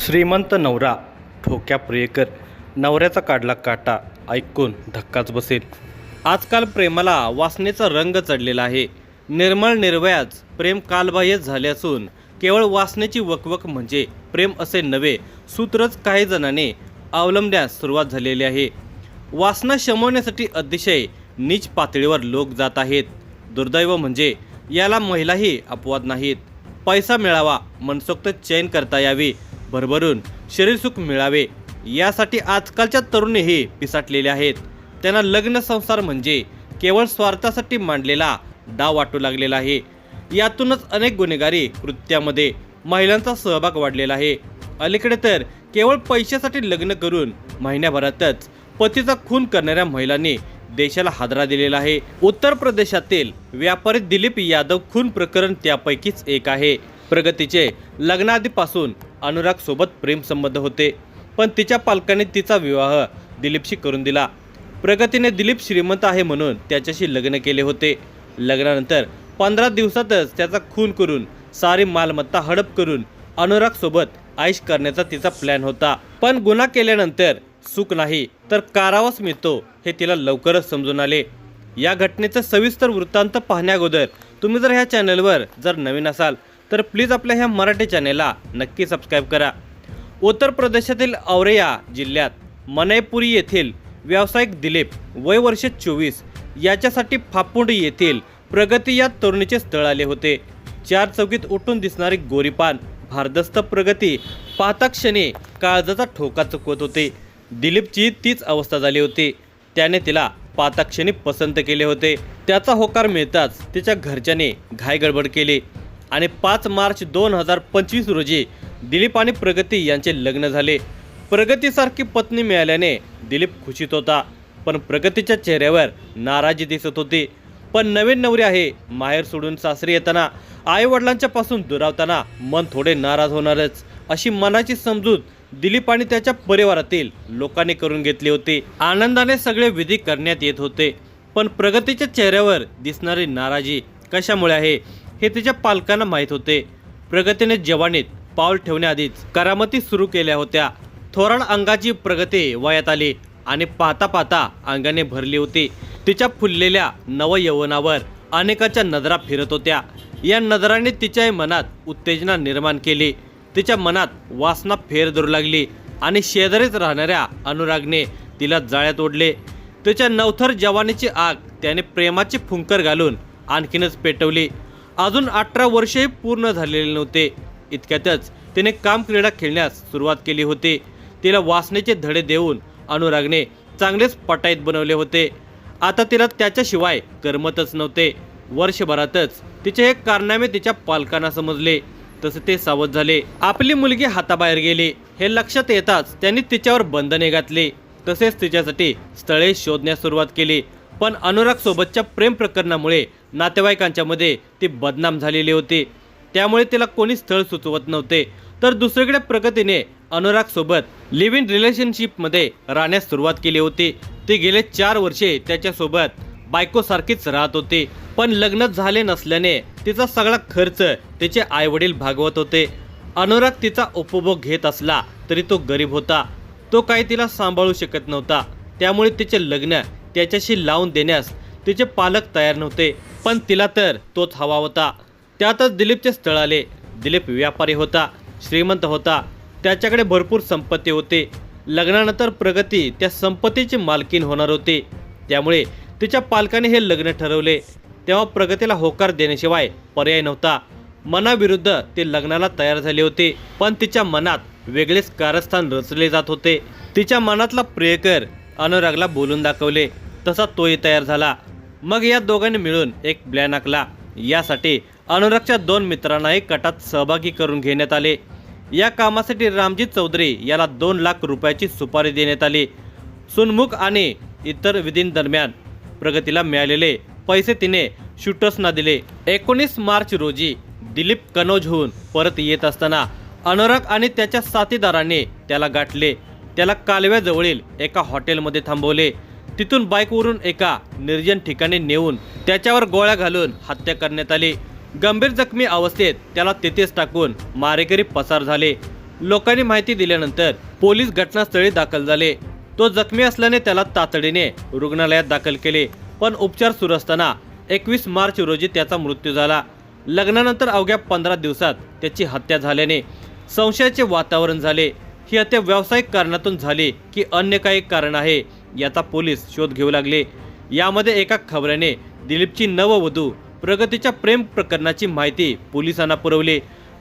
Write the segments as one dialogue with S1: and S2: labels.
S1: श्रीमंत नवरा ठोक्या प्रियकर, नवऱ्याचा काढला काटा, ऐकून धक्काच बसेल। आजकाल प्रेमाला वासनेचा रंग चढलेला आहे। निर्मळ निर्वयाच प्रेम कालबाह्य झाले असून केवळ वासनेची वकवक म्हणजे प्रेम असे नवे सूत्रच काही जणांनी अवलंबण्यास सुरुवात झालेली आहे। वासना शमवण्यासाठी अतिशय नीच पातळीवर लोक जात आहेत। दुर्दैव म्हणजे याला महिलाही अपवाद नाहीत। पैसा मिळावा, मनसोक्त चैन करता यावी, भरभरून शरीरसुख मिळावे यासाठी आजकालच्या तरुणीही पिसाटलेले आहेत। त्यांना लग्न संसार म्हणजे केवळ स्वार्थासाठी मांडलेला डाव वाटू लागलेला आहे। यातूनच अनेक गुन्हेगारी कृत्यामध्ये महिलांचा सहभाग वाढलेला आहे। अलीकडे तर केवळ पैशासाठी लग्न करून महिन्याभरातच पतीचा खून करणाऱ्या महिलांनी देशाला हादरा दिलेला आहे। उत्तर प्रदेशातील व्यापारी दिलीप यादव खून प्रकरण त्यापैकीच एक आहे। प्रगतीचे लग्नाआधीपासून अनुराग सोबत प्रेम संबंध होते, पण तिच्या पालकांनी तिचा विवाह दिलीपशी करून दिला। प्रगतीने दिलीप श्रीमंत आहे म्हणून त्याच्याशी लग्न केले होते। लग्नानंतर 15 दिवसातच त्याचा खून करून सारी मालमत्ता हडप करून अनुराग सोबत आईश करण्याचा तिचा प्लॅन होता। पण गुन्हा केल्यानंतर सुख नाही तर कारावास मिळतो हे तिला लवकरच समजून आले। या घटनेचा सविस्तर वृत्तांत पाहण्याअगोदर तुम्ही जर ह्या चॅनलवर नवीन असाल तर प्लीज आपल्या ह्या मराठी चॅनेलला नक्की सबस्क्राईब करा। उत्तर प्रदेशातील औरैया जिल्ह्यात मनैपुरी येथील व्यावसायिक दिलीप वय वर्ष 24 याच्यासाठी फापुंडी येथील प्रगती या तरुणीचे स्थळ आले होते। चार चौकीत उठून दिसणारी गोरीपान भारदस्त प्रगती पाहता क्षणी काळजाचा ठोका चुकवत होते। दिलीपची तीच अवस्था झाली होती। त्याने तिला पाहता क्षणी पसंत केले होते। त्याचा होकार मिळताच तिच्या घरच्याने घाई गडबड केली आणि 5 मार्च 2025 रोजी दिलीप आणि प्रगती यांचे लग्न झाले। प्रगतीसारखी पत्नी मिळाल्याने दिलीप खुशीत होता, पण प्रगतीच्या चेहऱ्यावर नाराजी दिसत होती। पण नवीन नवरी आहे, माहेर सोडून सासरी येताना आई वडिलांच्या पासून दुरावताना मन थोडे नाराज होणारच अशी मनाची समजूत दिलीप आणि त्याच्या परिवारातील लोकांनी करून घेतली होती। आनंदाने सगळे विधी करण्यात येत होते, पण प्रगतीच्या चेहऱ्यावर दिसणारी नाराजी कशामुळे आहे हे तिच्या पालकांना माहीत होते। प्रगतीने जवानीत पाऊल ठेवण्याआधीच करामती सुरू केल्या होत्या। थोराड अंगाची प्रगती वयात आली आणि पाहता पाहता अंगाने भरली होती। तिच्या फुललेल्या नवयौवनावर अनेकाच्या नजरा फिरत होत्या। या नजरांनी तिच्या मनात उत्तेजना निर्माण केली। तिच्या मनात वासना फेर धरू लागली आणि शेजारीच राहणाऱ्या अनुरागने तिला जाळ्यात ओढले। तिच्या नवथर जवानीची आग त्याने प्रेमाची फुंकर घालून आणखीनच पेटवली। अजून 18 वर्षेही पूर्ण झालेले नव्हते, इतक्यातच तिने काम क्रीडा खेळण्यास सुरुवात केली होती। तिला वासनेचे धडे देऊन अनुरागने चांगलेच पटाईत बनवले होते। आता तिला त्याच्याशिवाय करमतच नव्हते। वर्षभरातच तिचे हे कारनामे तिच्या पालकांना समजले, तसे ते सावध झाले। आपली मुलगी हाताबाहेर गेली हे लक्षात येताच त्यांनी तिच्यावर बंधने घातली, तसेच तिच्यासाठी स्थळे शोधण्यास सुरुवात केली। पण अनुराग सोबतच्या प्रेम प्रकरणामुळे नातेवाईकांच्या मध्ये ती बदनाम झालेली होती, त्यामुळे तिला कोणी स्थळ सुचवत नव्हते। तर दुसरीकडे प्रगतीने अनुराग सोबत लिव्ह इन रिलेशनशिपमध्ये राहण्यास सुरुवात केली होती। ती गेले 4 वर्षे त्याच्यासोबत बायकोसारखीच राहत होती, पण लग्न झाले नसल्याने तिचा सगळा खर्च तिचे आईवडील भागवत होते। अनुराग तिचा उपभोग घेत असला तरी तो गरीब होता, तो काही तिला सांभाळू शकत नव्हता। त्यामुळे तिचे लग्न त्याच्याशी लावून देण्यास तिचे पालक तयार नव्हते, पण तिला तर तोच हवा होता। त्यातच दिलीपचे स्थळ आले। दिलीप व्यापारी होता, श्रीमंत होता, त्याच्याकडे भरपूर संपत्ती होती। लग्नानंतर प्रगती त्या संपत्तीची मालकीण होणार होती, त्यामुळे तिच्या पालकांनी हे लग्न ठरवले। तेव्हा प्रगतीला होकार देण्याशिवाय पर्याय नव्हता। मनाविरुद्ध ती लग्नाला तयार झाली होती, पण तिच्या मनात वेगळेच कारस्थान रचले जात होते। तिच्या मनातला प्रियकर अनुरागला बोलून दाखवले, तसा तोही तयार झाला। मग या दोघांनी मिळून एक प्लॅन आखला। यासाठी अनुरागच्या 2 मित्रांनाही कटात सहभागी करून घेण्यात आले। या कामासाठी रामजी चौधरी याला 2 लाख रुपयाची सुपारी देण्यात आली। सुनमुख आणि इतर विधींदरम्यान प्रगतीला मिळालेले पैसे तिने शूटर्सना दिले। 19 मार्च रोजी दिलीप कनौजहून परत येत असताना अनुराग आणि त्याच्या साथीदारांनी त्याला गाठले। त्याला कालव्याजवळील एका हॉटेलमध्ये थांबवले। तिथून बाईकवरून एका निर्जन ठिकाणी नेऊन त्याच्यावर गोळ्या घालून हत्या करण्यात आली। गंभीर जखमी अवस्थेत त्याला तिथेच टाकून मारेकरी पसार झाले। लोकांनी माहिती दिल्यानंतर पोलीस घटनास्थळी दाखल झाले। तो जखमी असल्याने त्याला तातडीने रुग्णालयात दाखल केले, पण उपचार सुरू असताना 21 मार्च रोजी त्याचा मृत्यू झाला। लग्नानंतर अवघ्या 15 दिवसात त्याची हत्या झाल्याने संशयाचे वातावरण झाले। ही हत्या व्यावसायिक कारणातून झाली की अन्य काही कारण आहे याचा पोलीस शोध घेऊ लागले। यामध्ये एका खबऱ्याने दिलीपची नववधू प्रगतीच्या प्रेम प्रकरणाची माहिती पोलिसांना पुरवली।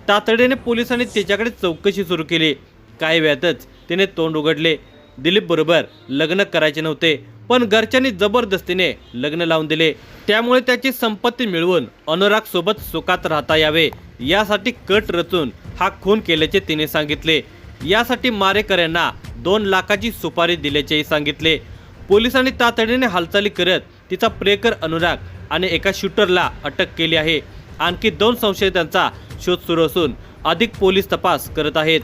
S1: तातडीने पोलिसांनी त्याच्याकडे चौकशी सुरू केली। काही वेळातच तिने तोंड उघडले। दिलीप बरोबर लग्न करायचे नव्हते, पण घरच्यांनी जबरदस्तीने लग्न लावून दिले। त्यामुळे त्याची संपत्ती मिळवून अनुराग सोबत सुखात राहता यावे यासाठी कट रचून हा खून केल्याचे तिने सांगितले। यासाठी मारेकऱ्यांना 2 लाखाची सुपारी दिल्याचेही सांगितले। पोलिसांनी तातडीने हालचाली करत तिचा प्रियकर अनुराग आणि एका शूटरला अटक केली आहे। आणखी 2 संशयितांचा शोध सुरू असून अधिक पोलीस तपास करत आहेत।